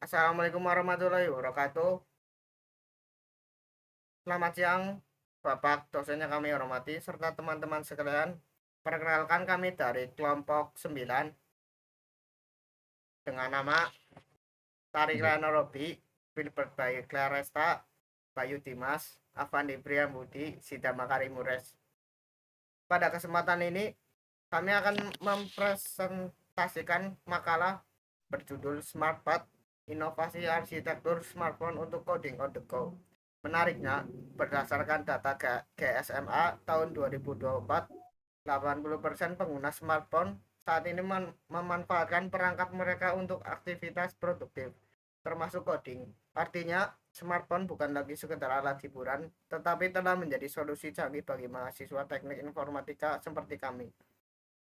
Assalamualaikum warahmatullahi wabarakatuh. Selamat siang, Bapak dosen yang kami hormati, serta teman-teman sekalian. Perkenalkan kami dari kelompok 9 dengan nama Tarik Rano Robi, Wilbert Bayu Claresta, Bayu Dimas, Avandi Priambudi, Sida Makarimures. Pada kesempatan ini, kami akan mempresentasikan makalah berjudul Smartpad, Inovasi Arsitektur Smartphone untuk Coding on the Go. Menariknya, berdasarkan data GSMA tahun 2024, 80% pengguna smartphone saat ini memanfaatkan perangkat mereka untuk aktivitas produktif, termasuk coding. Artinya, smartphone bukan lagi sekedar alat hiburan, tetapi telah menjadi solusi canggih bagi mahasiswa teknik informatika seperti kami.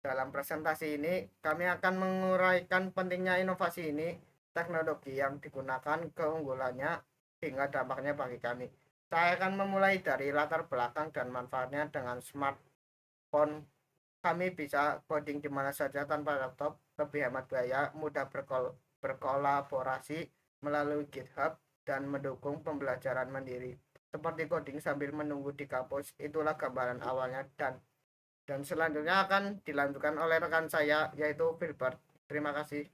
Dalam presentasi ini, kami akan menguraikan pentingnya inovasi ini, teknologi yang digunakan, keunggulannya, hingga dampaknya bagi kami. Saya akan memulai dari latar belakang dan manfaatnya. Dengan smartphone, kami bisa coding di mana saja tanpa laptop, lebih hemat biaya, mudah berkolaborasi melalui GitHub, dan mendukung pembelajaran mandiri. Seperti coding sambil menunggu di kampus, itulah gambaran awalnya, dan selanjutnya akan dilanjutkan oleh rekan saya, yaitu Filbert. Terima kasih.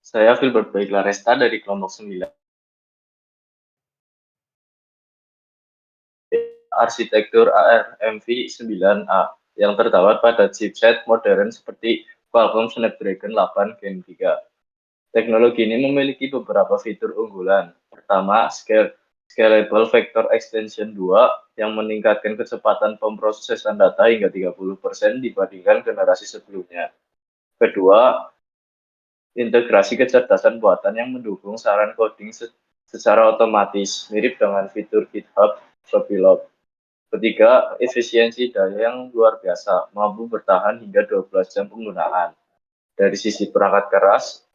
Saya Filbert Baiklah Resta dari kelompok 9. Arsitektur ARMV 9A yang terdapat pada chipset modern seperti Qualcomm Snapdragon 8 Gen 3. Teknologi ini memiliki beberapa fitur unggulan. Pertama, Scalable Vector Extension 2 yang meningkatkan kecepatan pemrosesan data hingga 30% dibandingkan generasi sebelumnya. Kedua, integrasi kecerdasan buatan yang mendukung saran coding secara otomatis, mirip dengan fitur GitHub Copilot. Ketiga, efisiensi daya yang luar biasa, mampu bertahan hingga 12 jam penggunaan. Dari sisi perangkat keras,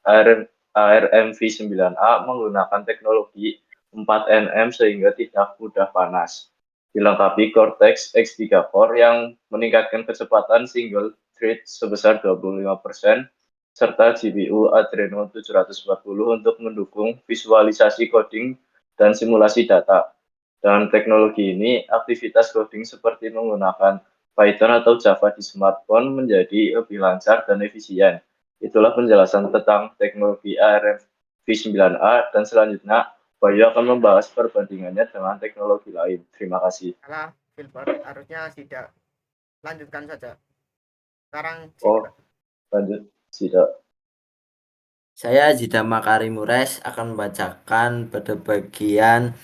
ARMV9A menggunakan teknologi 4nm sehingga tidak mudah panas. Dilengkapi Cortex X3 Core yang meningkatkan kecepatan single thread sebesar 25%, serta GPU Adreno 740 untuk mendukung visualisasi coding dan simulasi data. Dengan teknologi ini, aktivitas coding seperti menggunakan Python atau Java di smartphone menjadi lebih lancar dan efisien. Itulah penjelasan tentang teknologi ARM V9A, dan selanjutnya Bayu akan membahas perbandingannya dengan teknologi lain. Terima kasih. Salah, Filbert, harusnya tidak. Lanjutkan saja. Sekarang Oh, Sida. lanjut. Tidak. Saya Zida Makarimures akan membacakan pada bagian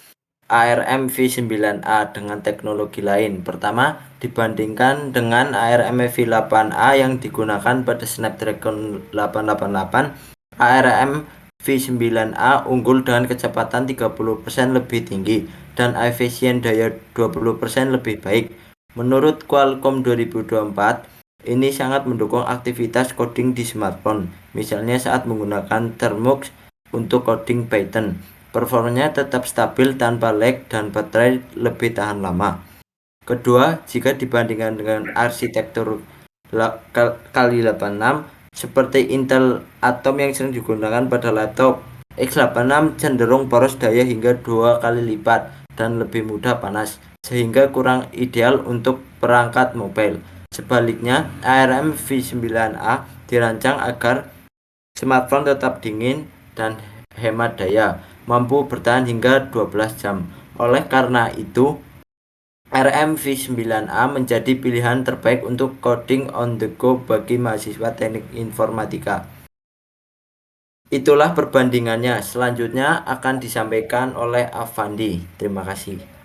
ARM V9A dengan teknologi lain. Pertama, dibandingkan dengan ARM V8A yang digunakan pada Snapdragon 888, ARM V9A unggul dengan kecepatan 30% lebih tinggi dan efisien daya 20% lebih baik. Menurut Qualcomm 2024, ini sangat mendukung aktivitas coding di smartphone, misalnya saat menggunakan Termux untuk coding Python. Performanya tetap stabil tanpa lag dan baterai lebih tahan lama. Kedua, jika dibandingkan dengan arsitektur kali 86 seperti Intel Atom yang sering digunakan pada laptop, X86 cenderung boros daya hingga 2 kali lipat dan lebih mudah panas, sehingga kurang ideal untuk perangkat mobile. Sebaliknya, ARM V9A dirancang agar smartphone tetap dingin dan hemat daya, mampu bertahan hingga 12 jam. Oleh karena itu, ARM V9A menjadi pilihan terbaik untuk coding on the go bagi mahasiswa teknik informatika. Itulah perbandingannya. Selanjutnya akan disampaikan oleh Avandi. Terima kasih.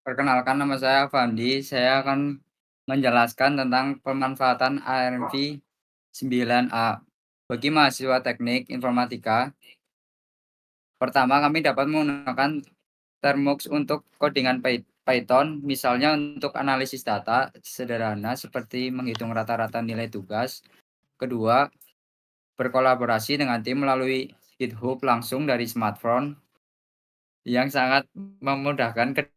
Perkenalkan, nama saya Avandi. Saya akan menjelaskan tentang pemanfaatan ARMV 9A bagi mahasiswa teknik informatika. Pertama, kami dapat menggunakan Termux untuk codingan Python, misalnya untuk analisis data sederhana seperti menghitung rata-rata nilai tugas. Kedua, berkolaborasi dengan tim melalui GitHub langsung dari smartphone yang sangat memudahkan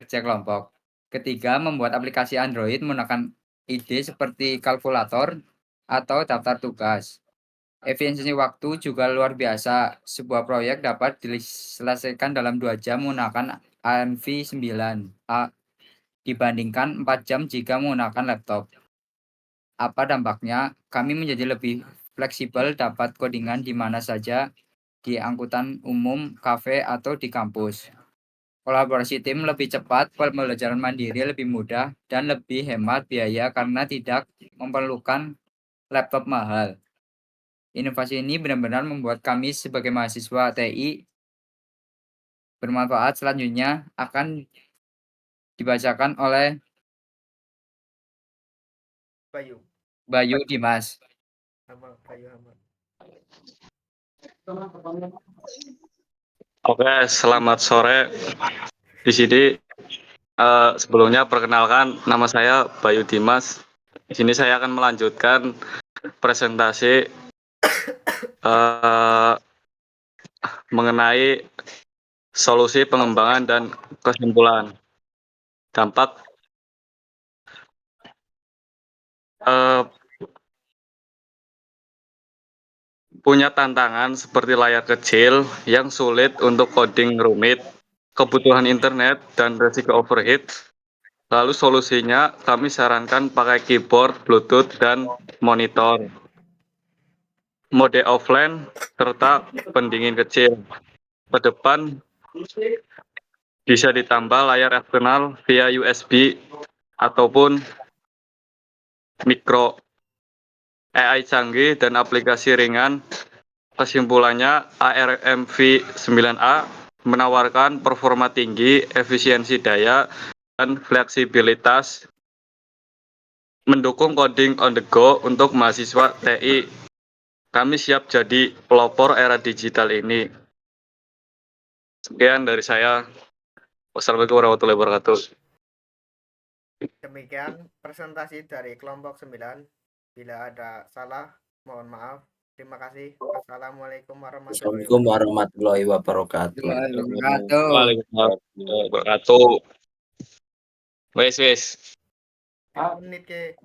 kerja kelompok. Ketiga, membuat aplikasi Android menggunakan ide seperti kalkulator atau daftar tugas. Efisiensi waktu juga luar biasa. Sebuah proyek dapat diselesaikan dalam 2 jam menggunakan ARMV 9A dibandingkan 4 jam jika menggunakan laptop. Apa dampaknya? Kami menjadi lebih fleksibel, dapat codingan di mana saja, di angkutan umum, kafe, atau di kampus. Kolaborasi tim lebih cepat, pembelajaran mandiri lebih mudah, dan lebih hemat biaya karena tidak memerlukan laptop mahal. Inovasi ini benar-benar membuat kami sebagai mahasiswa TI bermanfaat. Selanjutnya akan dibacakan oleh Bayu. Bayu Dimas. Bayu Ahmad. Oke, selamat sore. Di sini sebelumnya perkenalkan nama saya Bayu Dimas. Di sini saya akan melanjutkan presentasi mengenai solusi pengembangan dan kesimpulan. Dampak punya tantangan seperti layar kecil yang sulit untuk coding rumit, kebutuhan internet, dan resiko overheat. Lalu solusinya kami sarankan pakai keyboard, Bluetooth, dan monitor. Mode offline serta pendingin kecil. Ke depan bisa ditambah layar eksternal via USB ataupun micro. AI canggih dan aplikasi ringan. Kesimpulannya, ARMV 9A menawarkan performa tinggi, efisiensi daya, dan fleksibilitas, mendukung coding on the go untuk mahasiswa TI. Kami siap jadi pelopor era digital ini. Sekian dari saya. Wassalamualaikum warahmatullahi wabarakatuh. Demikian presentasi dari kelompok 9. Bila ada salah, mohon maaf. Terima kasih. Assalamualaikum warahmatullahi Assalamualaikum wabarakatuh. warahmatullahi wabarakatuh. Wabarakatuh. Waalaikumsalam warahmatullahi wabarakatuh. Wes. 10 menit ke